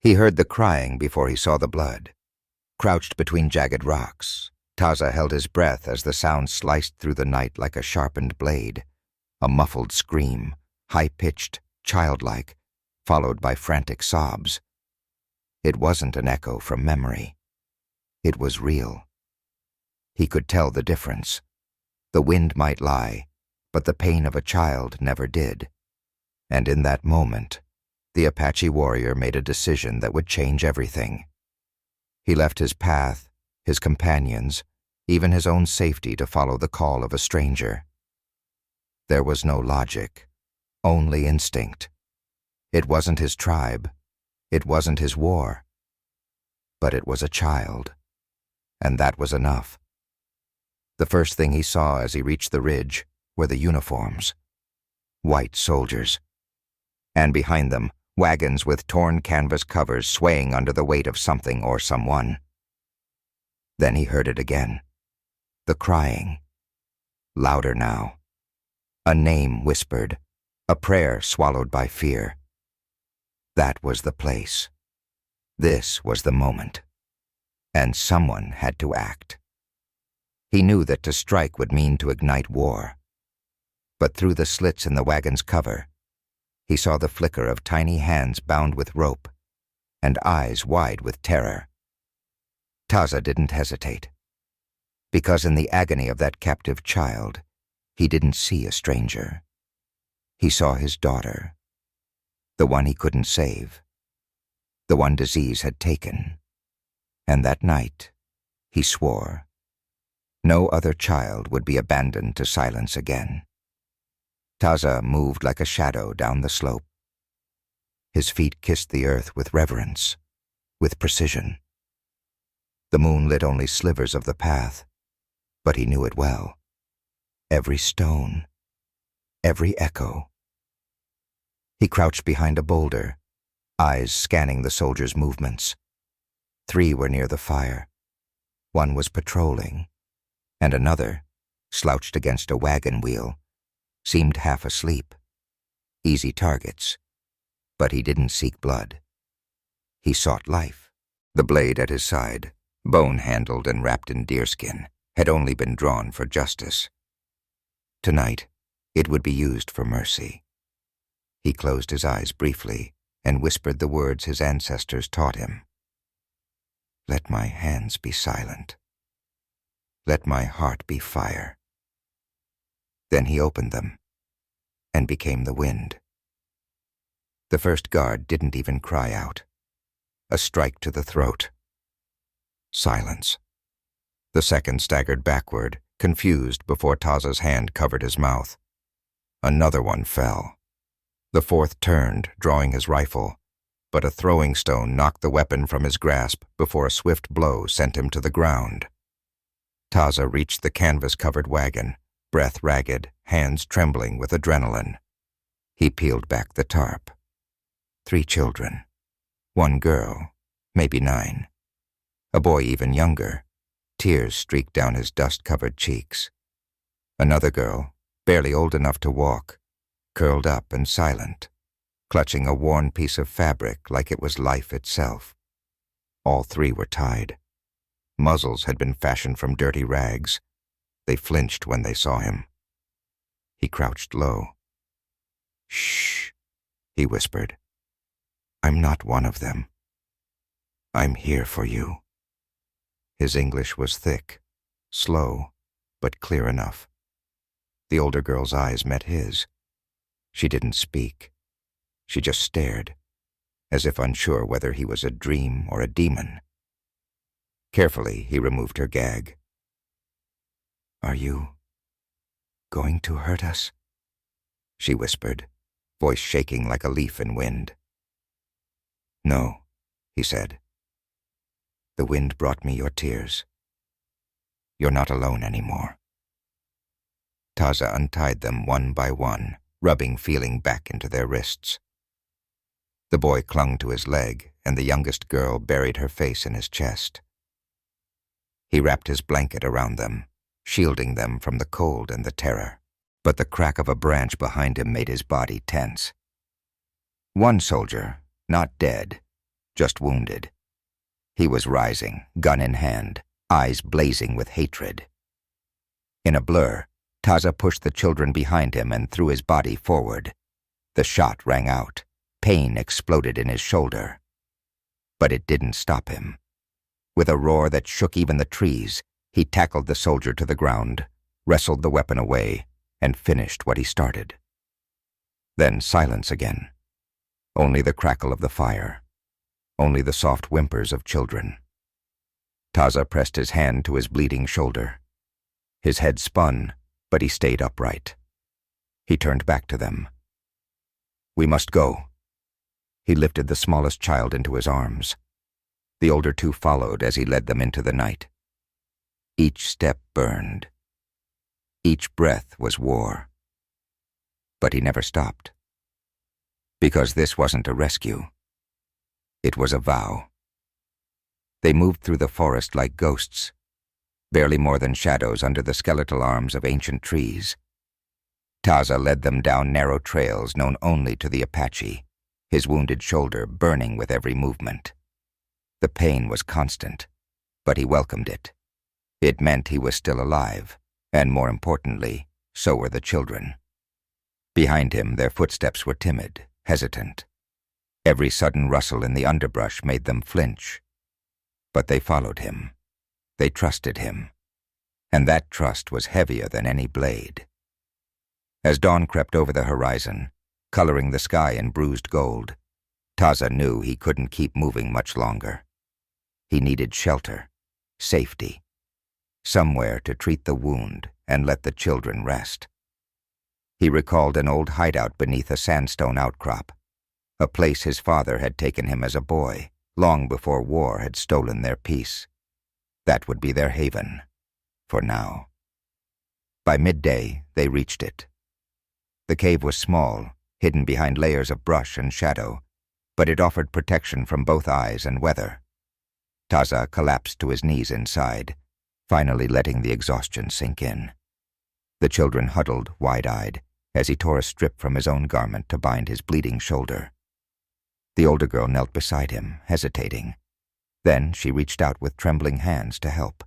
He heard the crying before he saw the blood. Crouched between jagged rocks, Taza held his breath as the sound sliced through the night like a sharpened blade. A muffled scream, high-pitched, childlike, followed by frantic sobs. It wasn't an echo from memory. It was real. He could tell the difference. The wind might lie, but the pain of a child never did. And in that moment, the Apache warrior made a decision that would change everything. He left his path, his companions, even his own safety to follow the call of a stranger. There was no logic, only instinct. It wasn't his tribe, it wasn't his war. But it was a child, and that was enough. The first thing he saw as he reached the ridge were the uniforms. White soldiers. And behind them, wagons with torn canvas covers swaying under the weight of something or someone. Then he heard it again. The crying. Louder now. A name whispered, a prayer swallowed by fear. That was the place. This was the moment. And someone had to act. He knew that to strike would mean to ignite war. But through the slits in the wagon's cover, he saw the flicker of tiny hands bound with rope and eyes wide with terror. Taza didn't hesitate, because in the agony of that captive child, he didn't see a stranger. He saw his daughter, the one he couldn't save, the one disease had taken. And that night, he swore, no other child would be abandoned to silence again. Taza moved like a shadow down the slope. His feet kissed the earth with reverence, with precision. The moon lit only slivers of the path, but he knew it well. Every stone, every echo. He crouched behind a boulder, eyes scanning the soldiers' movements. 3 were near the fire. 1 was patrolling, and another, slouched against a wagon wheel, seemed half asleep. Easy targets, but he didn't seek blood. He sought life. The blade at his side, bone-handled and wrapped in deerskin, had only been drawn for justice. Tonight, it would be used for mercy. He closed his eyes briefly and whispered the words his ancestors taught him. Let my hands be silent. Let my heart be fire. Then he opened them and became the wind. The first guard didn't even cry out. A strike to the throat. Silence. The second staggered backward, confused before Taza's hand covered his mouth. Another one fell. The fourth turned, drawing his rifle, but a throwing stone knocked the weapon from his grasp before a swift blow sent him to the ground. Taza reached the canvas-covered wagon, breath ragged, hands trembling with adrenaline. He peeled back the tarp. 3 children. 1 girl, maybe 9. A boy even younger. Tears streaked down his dust-covered cheeks. Another girl, barely old enough to walk, curled up and silent, clutching a worn piece of fabric like it was life itself. All 3 were tied. Muzzles had been fashioned from dirty rags. They flinched when they saw him. He crouched low. Shh, he whispered. I'm not one of them. I'm here for you. His English was thick, slow, but clear enough. The older girl's eyes met his. She didn't speak. She just stared, as if unsure whether he was a dream or a demon. Carefully, he removed her gag. Are you going to hurt us? She whispered, voice shaking like a leaf in wind. No, he said. The wind brought me your tears. You're not alone anymore. Taza untied them one by one, rubbing feeling back into their wrists. The boy clung to his leg, and the youngest girl buried her face in his chest. He wrapped his blanket around them, shielding them from the cold and the terror. But the crack of a branch behind him made his body tense. One soldier, not dead, just wounded. He was rising, gun in hand, eyes blazing with hatred. In a blur, Taza pushed the children behind him and threw his body forward. The shot rang out. Pain exploded in his shoulder. But it didn't stop him. With a roar that shook even the trees, he tackled the soldier to the ground, wrestled the weapon away, and finished what he started. Then silence again. Only the crackle of the fire. Only the soft whimpers of children. Taza pressed his hand to his bleeding shoulder. His head spun, but he stayed upright. He turned back to them. "We must go." He lifted the smallest child into his arms. The older two followed as he led them into the night. Each step burned. Each breath was war. But he never stopped. Because this wasn't a rescue. It was a vow. They moved through the forest like ghosts, barely more than shadows under the skeletal arms of ancient trees. Taza led them down narrow trails known only to the Apache, his wounded shoulder burning with every movement. The pain was constant, but he welcomed it. It meant he was still alive, and more importantly, so were the children. Behind him, their footsteps were timid, hesitant. Every sudden rustle in the underbrush made them flinch. But they followed him. They trusted him. And that trust was heavier than any blade. As dawn crept over the horizon, coloring the sky in bruised gold, Taza knew he couldn't keep moving much longer. He needed shelter, safety, somewhere to treat the wound and let the children rest. He recalled an old hideout beneath a sandstone outcrop, a place his father had taken him as a boy, long before war had stolen their peace. That would be their haven, for now. By midday, they reached it. The cave was small, hidden behind layers of brush and shadow, but it offered protection from both eyes and weather. Taza collapsed to his knees inside, finally letting the exhaustion sink in. The children huddled, wide-eyed, as he tore a strip from his own garment to bind his bleeding shoulder. The older girl knelt beside him, hesitating. Then she reached out with trembling hands to help.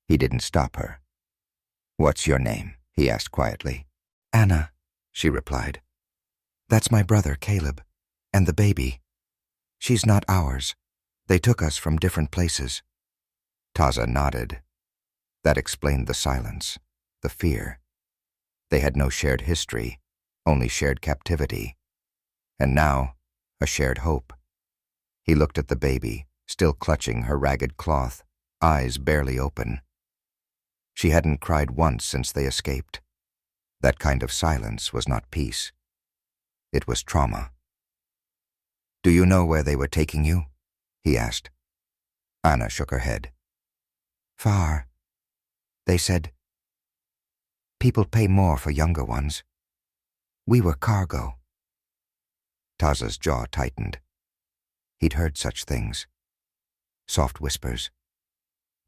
He didn't stop her. "What's your name?" he asked quietly. "Anna," she replied. "That's my brother, Caleb, and the baby. She's not ours. They took us from different places." Taza nodded. That explained the silence, the fear. They had no shared history, only shared captivity. And now, a shared hope. He looked at the baby, still clutching her ragged cloth, eyes barely open. She hadn't cried once since they escaped. That kind of silence was not peace. It was trauma. "Do you know where they were taking you?" he asked. Anna shook her head. "Far. They said, people pay more for younger ones. We were cargo." Taza's jaw tightened. He'd heard such things. Soft whispers.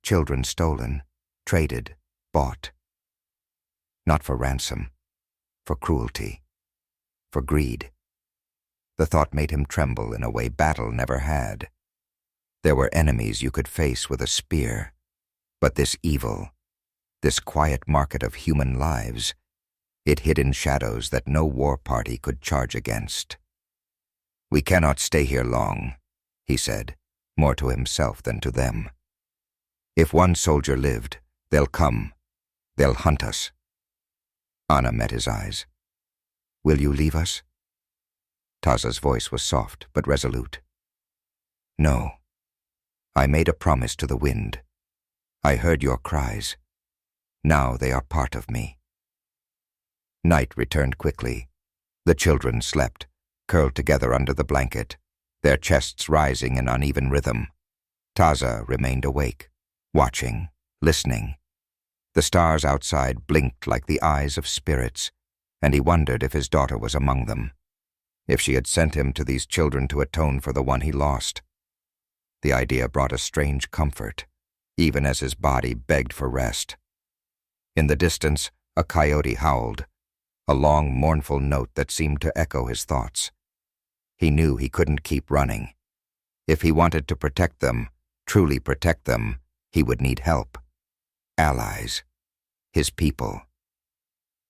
Children stolen, traded, bought. Not for ransom, for cruelty, for greed. The thought made him tremble in a way battle never had. There were enemies you could face with a spear, but this evil, this quiet market of human lives, it hid in shadows that no war party could charge against. "We cannot stay here long," he said, more to himself than to them. "If one soldier lived, they'll come. They'll hunt us." Anna met his eyes. "Will you leave us?" Taza's voice was soft but resolute. "No. I made a promise to the wind. I heard your cries. Now they are part of me." Night returned quickly. The children slept, curled together under the blanket, their chests rising in uneven rhythm. Taza remained awake, watching, listening. The stars outside blinked like the eyes of spirits, and he wondered if his daughter was among them, if she had sent him to these children to atone for the one he lost. The idea brought a strange comfort, even as his body begged for rest. In the distance, a coyote howled, a long, mournful note that seemed to echo his thoughts. He knew he couldn't keep running. If he wanted to protect them, truly protect them, he would need help. Allies. His people.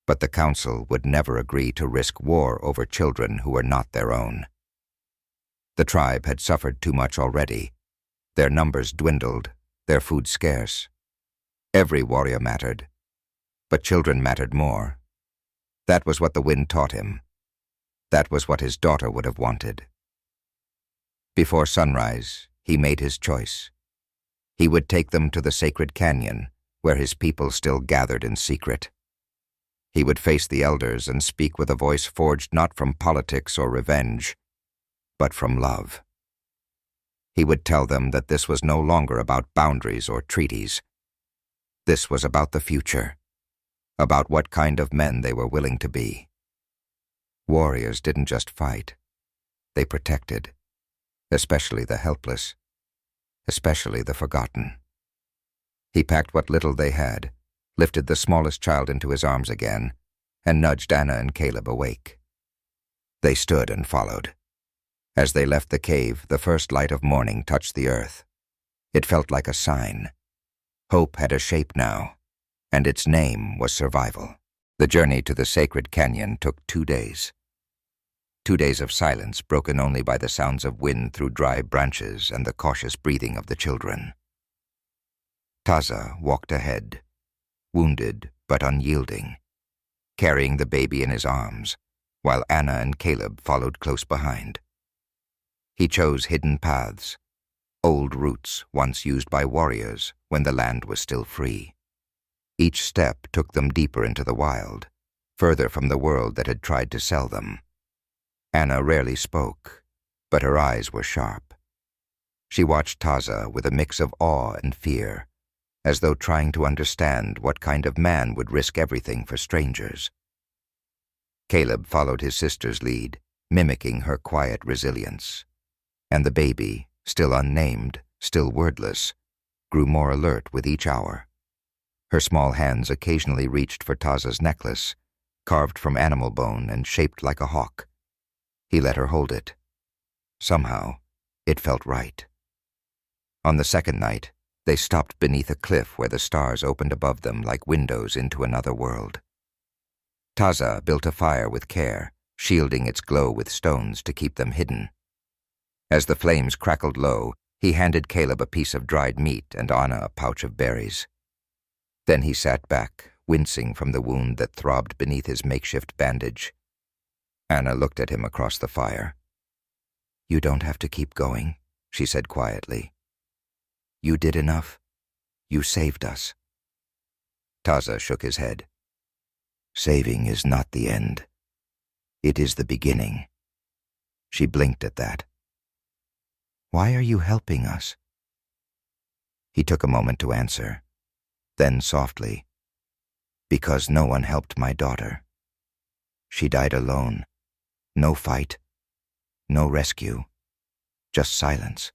But the council would never agree to risk war over children who were not their own. The tribe had suffered too much already. Their numbers dwindled, their food scarce. Every warrior mattered, but children mattered more. That was what the wind taught him. That was what his daughter would have wanted. Before sunrise, he made his choice. He would take them to the sacred canyon, where his people still gathered in secret. He would face the elders and speak with a voice forged not from politics or revenge, but from love. He would tell them that this was no longer about boundaries or treaties. This was about the future, about what kind of men they were willing to be. Warriors didn't just fight. They protected, especially the helpless, especially the forgotten. He packed what little they had, lifted the smallest child into his arms again, and nudged Anna and Caleb awake. They stood and followed. As they left the cave, the first light of morning touched the earth. It felt like a sign. Hope had a shape now, and its name was survival. The journey to the sacred canyon took 2 days. 2 days of silence broken only by the sounds of wind through dry branches and the cautious breathing of the children. Taza walked ahead, wounded but unyielding, carrying the baby in his arms, while Anna and Caleb followed close behind. He chose hidden paths, old routes once used by warriors when the land was still free. Each step took them deeper into the wild, further from the world that had tried to sell them. Anna rarely spoke, but her eyes were sharp. She watched Taza with a mix of awe and fear, as though trying to understand what kind of man would risk everything for strangers. Caleb followed his sister's lead, mimicking her quiet resilience. And the baby, still unnamed, still wordless, grew more alert with each hour. Her small hands occasionally reached for Taza's necklace, carved from animal bone and shaped like a hawk. He let her hold it. Somehow, it felt right. On the second night, they stopped beneath a cliff where the stars opened above them like windows into another world. Taza built a fire with care, shielding its glow with stones to keep them hidden. As the flames crackled low, he handed Caleb a piece of dried meat and Anna a pouch of berries. Then he sat back, wincing from the wound that throbbed beneath his makeshift bandage. Anna looked at him across the fire. "You don't have to keep going," she said quietly. "You did enough. You saved us." Taza shook his head. "Saving is not the end. It is the beginning." She blinked at that. "Why are you helping us?" He took a moment to answer. Then softly, "Because no one helped my daughter. She died alone. No fight. No rescue. Just silence.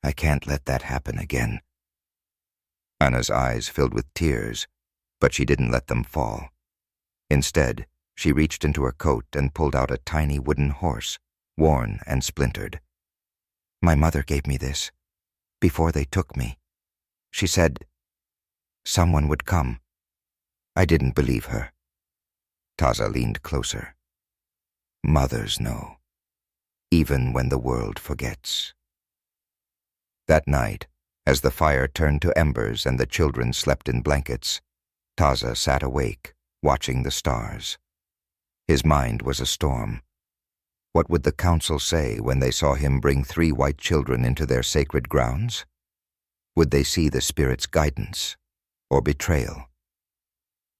I can't let that happen again." Anna's eyes filled with tears, but she didn't let them fall. Instead, she reached into her coat and pulled out a tiny wooden horse, worn and splintered. "My mother gave me this, before they took me. She said someone would come." I didn't believe her. Taza leaned closer. "Mothers know, even when the world forgets." That night, as the fire turned to embers and the children slept in blankets, Taza sat awake, watching the stars. His mind was a storm. What would the council say when they saw him bring 3 white children into their sacred grounds? Would they see the spirit's guidance or betrayal?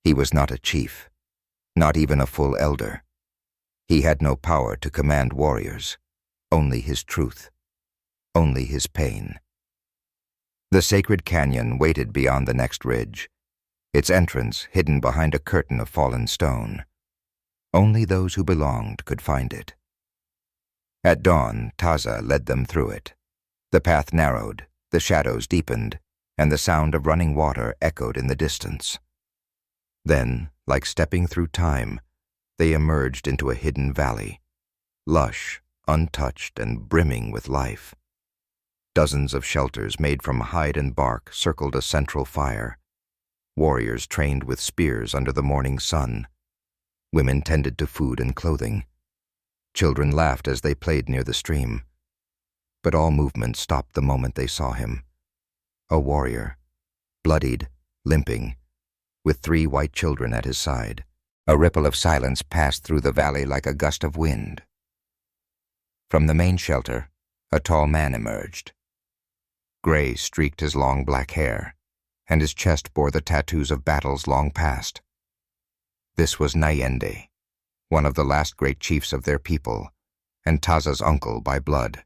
He was not a chief, not even a full elder. He had no power to command warriors, only his truth, only his pain. The sacred canyon waited beyond the next ridge, its entrance hidden behind a curtain of fallen stone. Only those who belonged could find it. At dawn, Taza led them through it. The path narrowed, the shadows deepened, and the sound of running water echoed in the distance. Then, like stepping through time, they emerged into a hidden valley, lush, untouched and brimming with life. Dozens of shelters made from hide and bark circled a central fire. Warriors trained with spears under the morning sun. Women tended to food and clothing. Children laughed as they played near the stream. But all movement stopped the moment they saw him. A warrior, bloodied, limping, with 3 white children at his side. A ripple of silence passed through the valley like a gust of wind. From the main shelter, a tall man emerged. Gray streaked his long black hair, and his chest bore the tattoos of battles long past. This was Nyende, one of the last great chiefs of their people, and Taza's uncle by blood.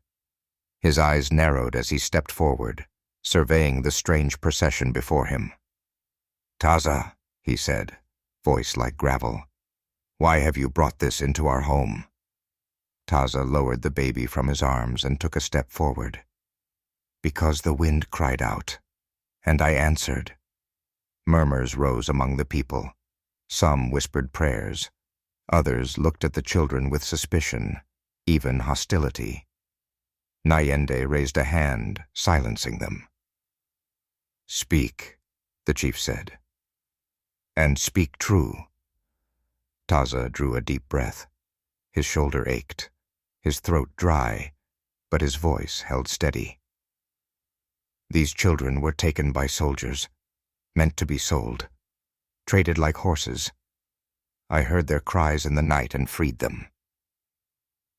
His eyes narrowed as he stepped forward, surveying the strange procession before him. "Taza," he said, voice like gravel, "why have you brought this into our home?" Taza lowered the baby from his arms and took a step forward. "Because the wind cried out, and I answered." Murmurs rose among the people. Some whispered prayers. Others looked at the children with suspicion, even hostility. Nyende raised a hand, silencing them. "Speak," the chief said. "And speak true." Taza drew a deep breath. His shoulder ached, his throat dry, but his voice held steady. "These children were taken by soldiers, meant to be sold, traded like horses. I heard their cries in the night and freed them."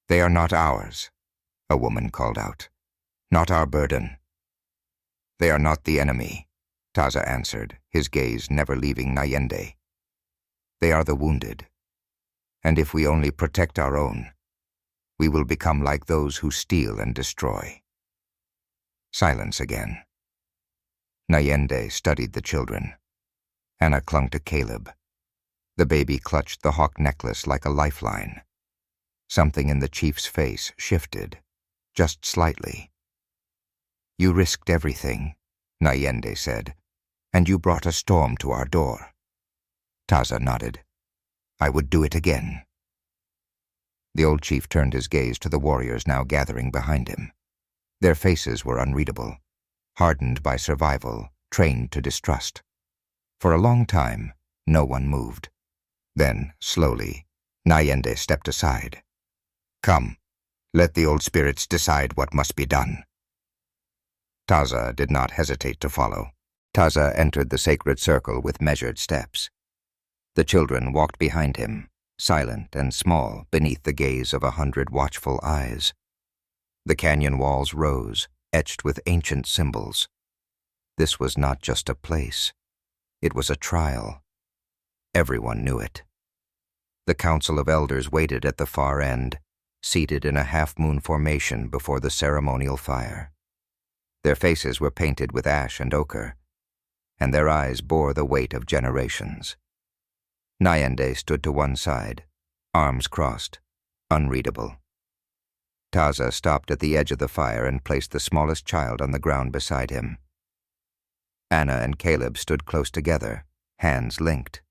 "They are not ours," a woman called out. "Not our burden." "They are not the enemy," Taza answered, his gaze never leaving Nyende. "They are the wounded. And if we only protect our own, we will become like those who steal and destroy." Silence again. Nyende studied the children. Anna clung to Caleb. The baby clutched the hawk necklace like a lifeline. Something in the chief's face shifted, just slightly. "You risked everything," Nyende said, "and you brought a storm to our door." Taza nodded. "I would do it again." The old chief turned his gaze to the warriors now gathering behind him. Their faces were unreadable, hardened by survival, trained to distrust. For a long time, no one moved. Then, slowly, Nyende stepped aside. "Come, let the old spirits decide what must be done." Taza did not hesitate to follow. Taza entered the sacred circle with measured steps. The children walked behind him, silent and small beneath the gaze of 100 watchful eyes. The canyon walls rose, etched with ancient symbols. This was not just a place. It was a trial. Everyone knew it. The council of elders waited at the far end, seated in a half-moon formation before the ceremonial fire. Their faces were painted with ash and ochre, and their eyes bore the weight of generations. Nyende stood to one side, arms crossed, unreadable. Taza stopped at the edge of the fire and placed the smallest child on the ground beside him. Anna and Caleb stood close together, hands linked.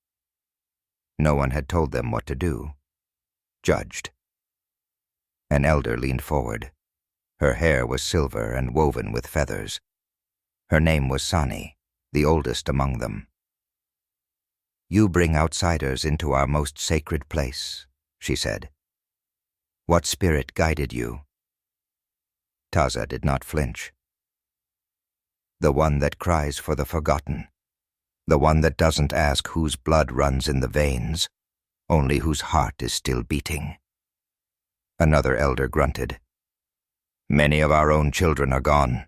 No one had told them what to do. Judged. An elder leaned forward. Her hair was silver and woven with feathers. Her name was Sani, the oldest among them. "You bring outsiders into our most sacred place," she said. "What spirit guided you?" Taza did not flinch. "The one that cries for the forgotten. The one that doesn't ask whose blood runs in the veins, only whose heart is still beating." Another elder grunted. "Many of our own children are gone,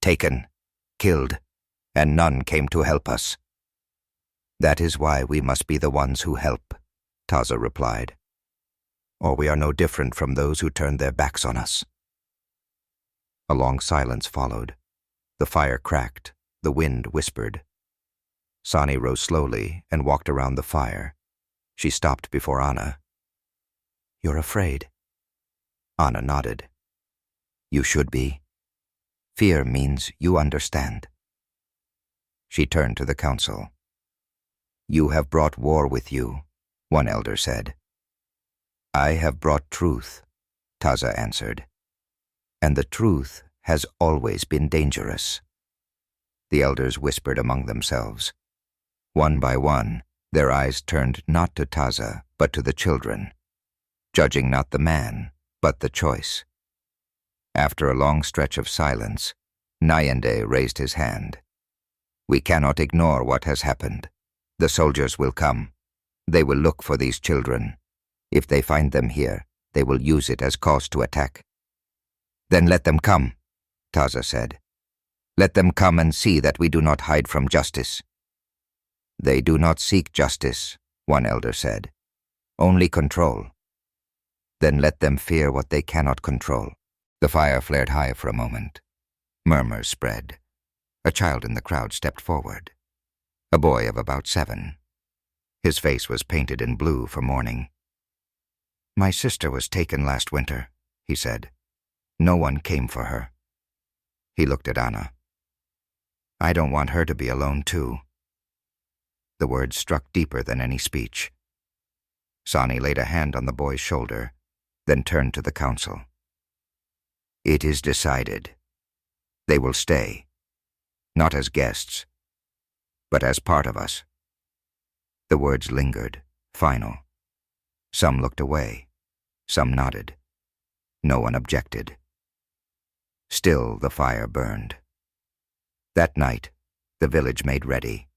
taken, killed, and none came to help us." "That is why we must be the ones who help," Taza replied. "Or we are no different from those who turned their backs on us." A long silence followed. The fire cracked, the wind whispered. Sani rose slowly and walked around the fire. She stopped before Anna. "You're afraid?" Anna nodded. "You should be. Fear means you understand." She turned to the council. "You have brought war with you," one elder said. "I have brought truth," Taza answered. And the truth has always been dangerous. The elders whispered among themselves. One by one, their eyes turned not to Taza, but to the children, judging not the man, but the choice. After a long stretch of silence, Nyende raised his hand. We cannot ignore what has happened. The soldiers will come. They will look for these children. If they find them here, they will use it as cause to attack. Then let them come, Taza said. Let them come and see that we do not hide from justice. They do not seek justice, one elder said. Only control. Then let them fear what they cannot control. The fire flared high for a moment. Murmurs spread. A child in the crowd stepped forward. A boy of about 7. His face was painted in blue for mourning. My sister was taken last winter, he said. No one came for her. He looked at Anna. I don't want her to be alone too. The words struck deeper than any speech. Sani laid a hand on the boy's shoulder, then turned to the council. It is decided. They will stay, not as guests, but as part of us. The words lingered, final. Some looked away, some nodded. No one objected. Still the fire burned. That night, the village made ready.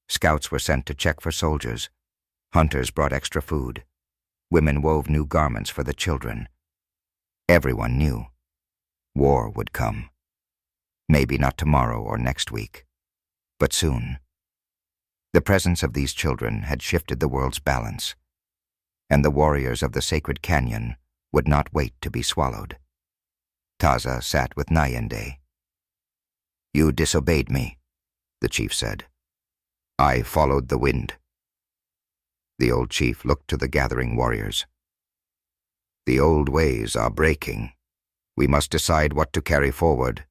Scouts were sent to check for soldiers. Hunters brought extra food. Women wove new garments for the children. Everyone knew. War would come. Maybe not tomorrow or next week, but soon. The presence of these children had shifted the world's balance, and the warriors of the sacred canyon would not wait to be swallowed. Taza sat with Nyende. You disobeyed me, the chief said. I followed the wind. The old chief looked to the gathering warriors. The old ways are breaking. We must decide what to carry forward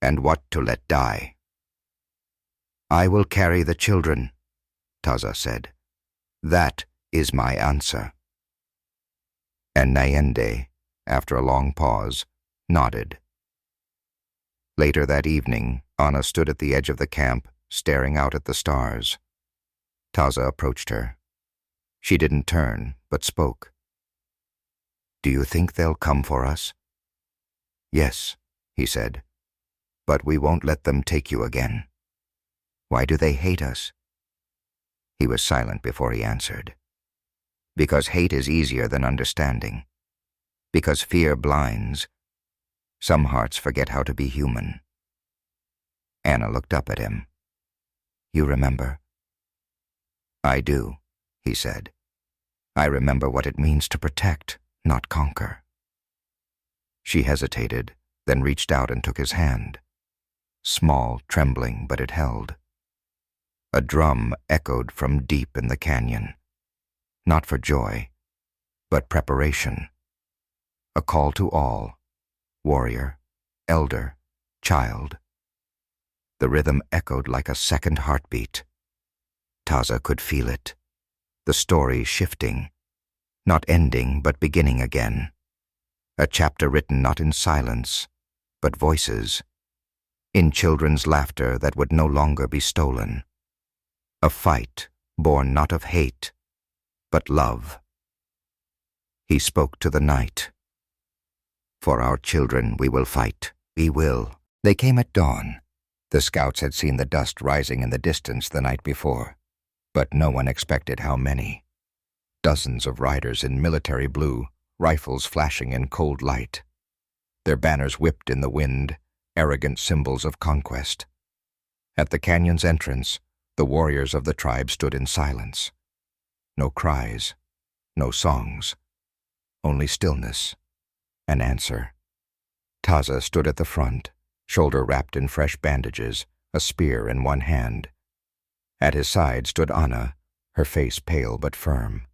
and what to let die. I will carry the children, Taza said. That is my answer. And Nyende, after a long pause, nodded. Later that evening, Anna stood at the edge of the camp, staring out at the stars. Taza approached her. She didn't turn, but spoke. Do you think they'll come for us? Yes, he said, but we won't let them take you again. Why do they hate us? He was silent before he answered. Because hate is easier than understanding. Because fear blinds. Some hearts forget how to be human. Anna looked up at him. You remember? I do, he said. I remember what it means to protect, not conquer. She hesitated, then reached out and took his hand. Small, trembling, but it held. A drum echoed from deep in the canyon. Not for joy, but preparation. A call to all, warrior, elder, child. The rhythm echoed like a second heartbeat. Taza could feel it. The story shifting, not ending but beginning again. A chapter written not in silence, but voices. In children's laughter that would no longer be stolen. A fight born not of hate, but love. He spoke to the night. For our children we will fight. We will. They came at dawn. The scouts had seen the dust rising in the distance the night before, but no one expected how many. Dozens of riders in military blue, rifles flashing in cold light. Their banners whipped in the wind, arrogant symbols of conquest. At the canyon's entrance, the warriors of the tribe stood in silence. No cries, no songs, only stillness, an answer. Taza stood at the front, shoulder wrapped in fresh bandages, a spear in one hand. At his side stood Anna, her face pale but firm.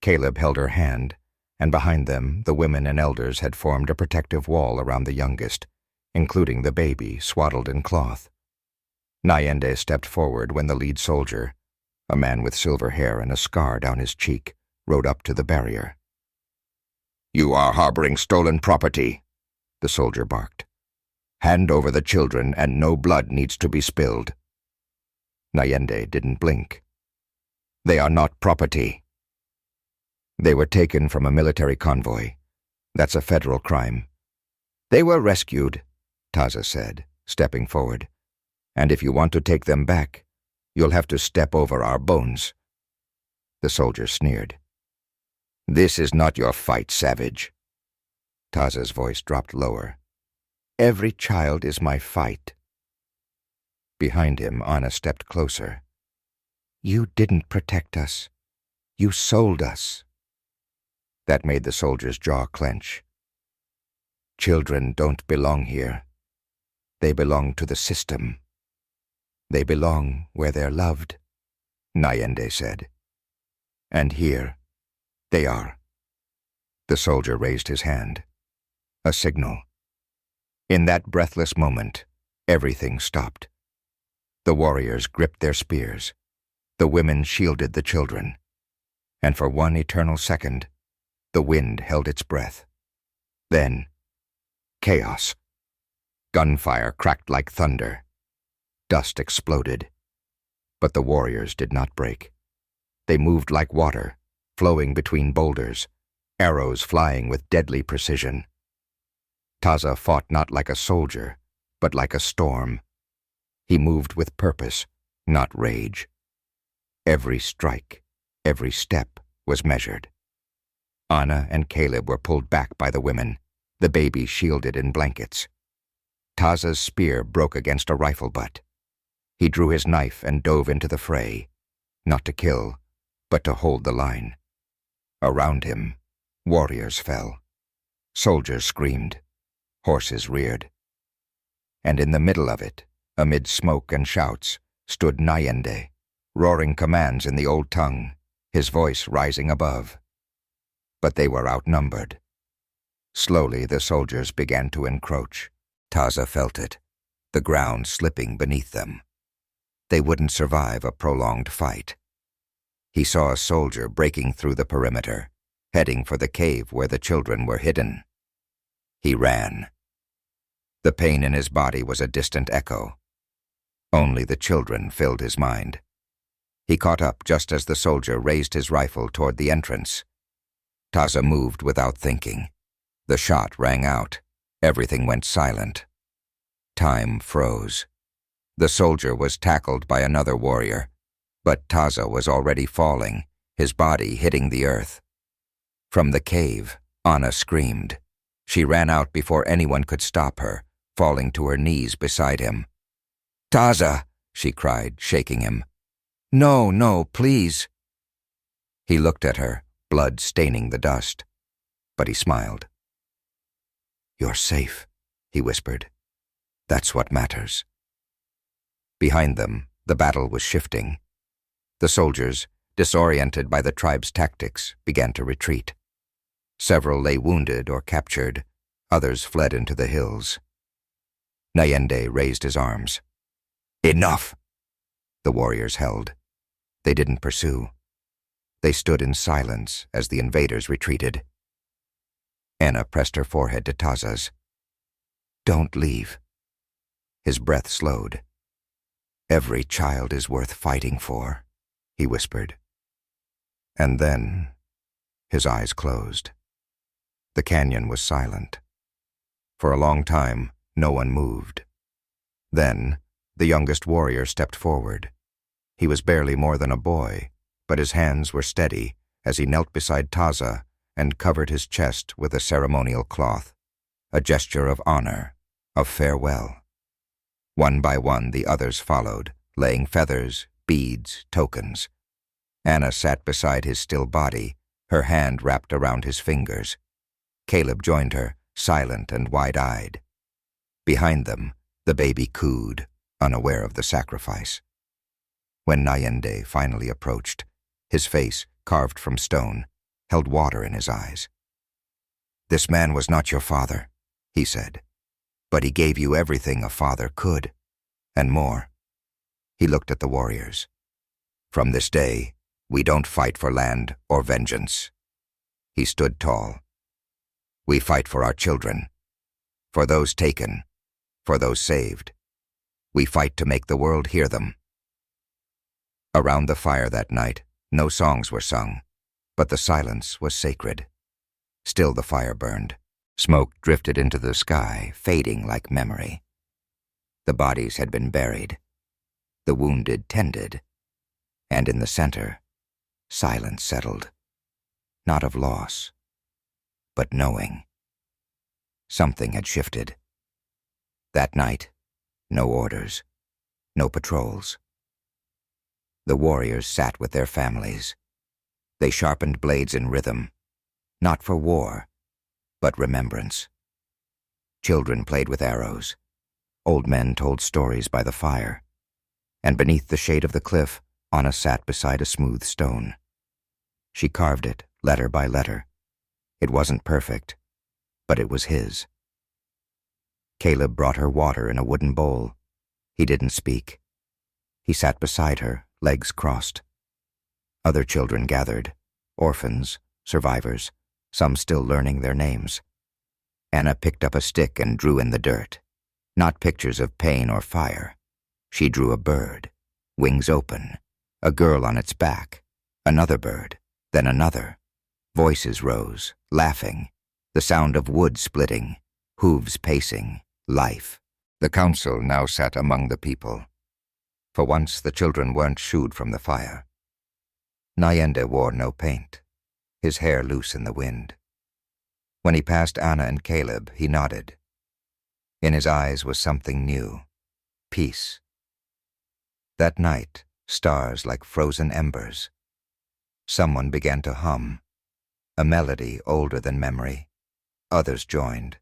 Caleb held her hand, and behind them the women and elders had formed a protective wall around the youngest, including the baby swaddled in cloth. Nyende stepped forward when the lead soldier, a man with silver hair and a scar down his cheek, rode up to the barrier. "You are harboring stolen property," the soldier barked. "Hand over the children and no blood needs to be spilled." Nyende didn't blink. "They are not property." "They were taken from a military convoy. That's a federal crime." "They were rescued," Taza said, stepping forward. "And if you want to take them back, you'll have to step over our bones." The soldier sneered. "This is not your fight, savage." Taza's voice dropped lower. "Every child is my fight." Behind him, Anna stepped closer. "You didn't protect us. You sold us." That made the soldier's jaw clench. "Children don't belong here. They belong to the system. They belong where they're loved," Nyende said. "And here, they are." The soldier raised his hand. A signal. In that breathless moment, everything stopped. The warriors gripped their spears. The women shielded the children. And for one eternal second, the wind held its breath. Then, chaos. Gunfire cracked like thunder. Dust exploded. But the warriors did not break. They moved like water, flowing between boulders, arrows flying with deadly precision. Taza fought not like a soldier, but like a storm. He moved with purpose, not rage. Every strike, every step was measured. Anna and Caleb were pulled back by the women, the baby shielded in blankets. Taza's spear broke against a rifle butt. He drew his knife and dove into the fray, not to kill, but to hold the line. Around him, warriors fell. Soldiers screamed. Horses reared. And in the middle of it, amid smoke and shouts, stood Nyende, roaring commands in the old tongue, his voice rising above. But they were outnumbered. Slowly the soldiers began to encroach. Taza felt it, the ground slipping beneath them. They wouldn't survive a prolonged fight. He saw a soldier breaking through the perimeter, heading for the cave where the children were hidden. He ran. The pain in his body was a distant echo. Only the children filled his mind. He caught up just as the soldier raised his rifle toward the entrance. Taza moved without thinking. The shot rang out. Everything went silent. Time froze. The soldier was tackled by another warrior, but Taza was already falling, his body hitting the earth. From the cave, Anna screamed. She ran out before anyone could stop her, falling to her knees beside him. "Taza!" she cried, shaking him. "No, no, please." He looked at her, blood staining the dust, but he smiled. "You're safe," he whispered. "That's what matters." Behind them, the battle was shifting. The soldiers, disoriented by the tribe's tactics, began to retreat. Several lay wounded or captured, others fled into the hills. Nyende raised his arms. "Enough!" The warriors held. They didn't pursue. They stood in silence as the invaders retreated. Anna pressed her forehead to Taza's. "Don't leave." His breath slowed. "Every child is worth fighting for," he whispered. And then his eyes closed. The canyon was silent. For a long time, no one moved. Then, the youngest warrior stepped forward. He was barely more than a boy, but his hands were steady as he knelt beside Taza and covered his chest with a ceremonial cloth, a gesture of honor, of farewell. One by one, the others followed, laying feathers, beads, tokens. Anna sat beside his still body, her hand wrapped around his fingers. Caleb joined her, silent and wide-eyed. Behind them, the baby cooed, unaware of the sacrifice. When Nyende finally approached, his face, carved from stone, held water in his eyes. "This man was not your father," he said, "but he gave you everything a father could, and more." He looked at the warriors. "From this day, we don't fight for land or vengeance." He stood tall. We fight for our children, for those taken, for those saved. We fight to make the world hear them. Around the fire that night, no songs were sung, but the silence was sacred. Still the fire burned. Smoke drifted into the sky, fading like memory. The bodies had been buried, the wounded tended, and in the center, silence settled, not of loss, but knowing. Something had shifted. That night, no orders, no patrols. The warriors sat with their families. They sharpened blades in rhythm, not for war, but remembrance. Children played with arrows. Old men told stories by the fire. And beneath the shade of the cliff, Anna sat beside a smooth stone. She carved it, letter by letter. It wasn't perfect, but it was his. Caleb brought her water in a wooden bowl. He didn't speak. He sat beside her, legs crossed. Other children gathered, orphans, survivors, some still learning their names. Anna picked up a stick and drew in the dirt. Not pictures of pain or fire. She drew a bird, wings open, a girl on its back, another bird, then another. Voices rose, laughing, the sound of wood splitting, hooves pacing, life. The council now sat among the people. For once the children weren't shooed from the fire. Nyende wore no paint, his hair loose in the wind. When he passed Anna and Caleb, he nodded. In his eyes was something new, peace. That night, stars like frozen embers. Someone began to hum, a melody older than memory. Others joined,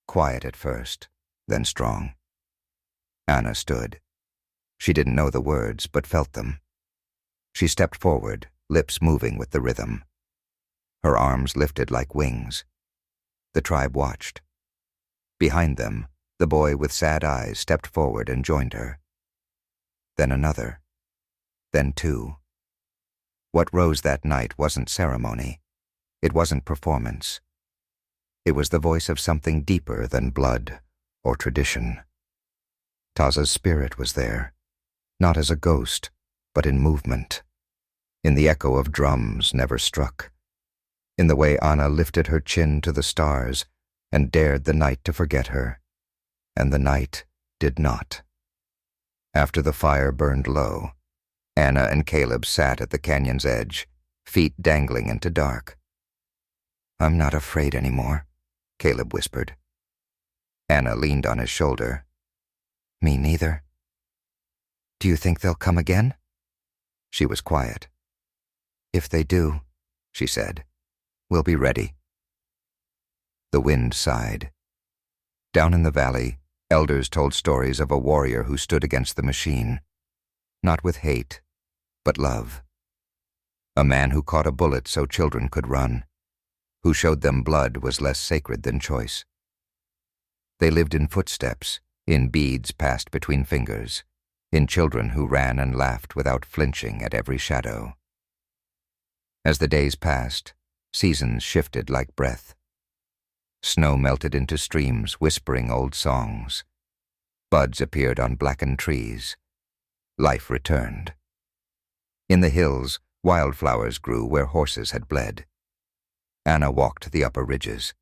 quiet at first, then strong. Anna stood. She didn't know the words, but felt them. She stepped forward, lips moving with the rhythm. Her arms lifted like wings. The tribe watched. Behind them, the boy with sad eyes stepped forward and joined her. Then another. Then two. What rose that night wasn't ceremony. It wasn't performance. It was the voice of something deeper than blood or tradition. Taza's spirit was there, not as a ghost, but in movement, in the echo of drums never struck, in the way Anna lifted her chin to the stars and dared the night to forget her, and the night did not. After the fire burned low, Anna and Caleb sat at the canyon's edge, feet dangling into dark. "I'm not afraid anymore," Caleb whispered. Anna leaned on his shoulder. "Me neither." "Do you think they'll come again?" She was quiet. "If they do," she said, "we'll be ready." The wind sighed. Down in the valley, elders told stories of a warrior who stood against the machine, not with hate, but love. A man who caught a bullet so children could run, who showed them blood was less sacred than choice. They lived in footsteps, in beads passed between fingers, in children who ran and laughed without flinching at every shadow. As the days passed, seasons shifted like breath. Snow melted into streams, whispering old songs. Buds appeared on blackened trees. Life returned. In the hills, wildflowers grew where horses had bled. Anna walked the upper ridges.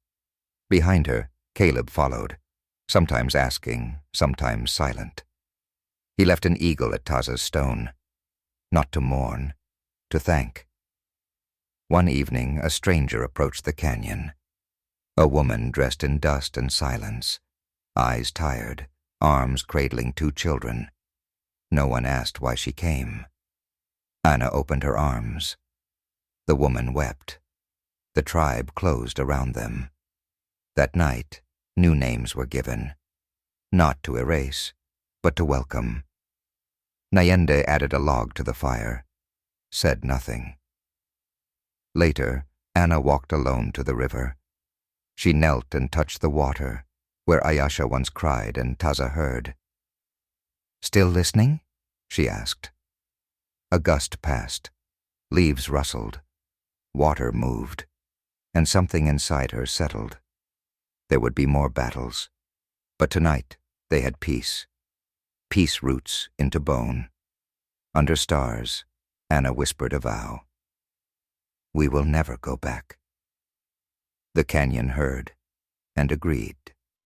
Behind her, Caleb followed, sometimes asking, sometimes silent. He left an eagle at Taza's stone, not to mourn, to thank. One evening, a stranger approached the canyon. A woman dressed in dust and silence, eyes tired, arms cradling two children. No one asked why she came. Anna opened her arms. The woman wept. The tribe closed around them. That night, new names were given, not to erase, but to welcome. Nyende added a log to the fire, said nothing. Later, Anna walked alone to the river. She knelt and touched the water, where Ayasha once cried and Taza heard. "Still listening?" she asked. A gust passed. Leaves rustled. Water moved, and something inside her settled. There would be more battles. But tonight they had peace. Peace roots into bone. Under stars, Anna whispered a vow. We will never go back. The canyon heard and agreed.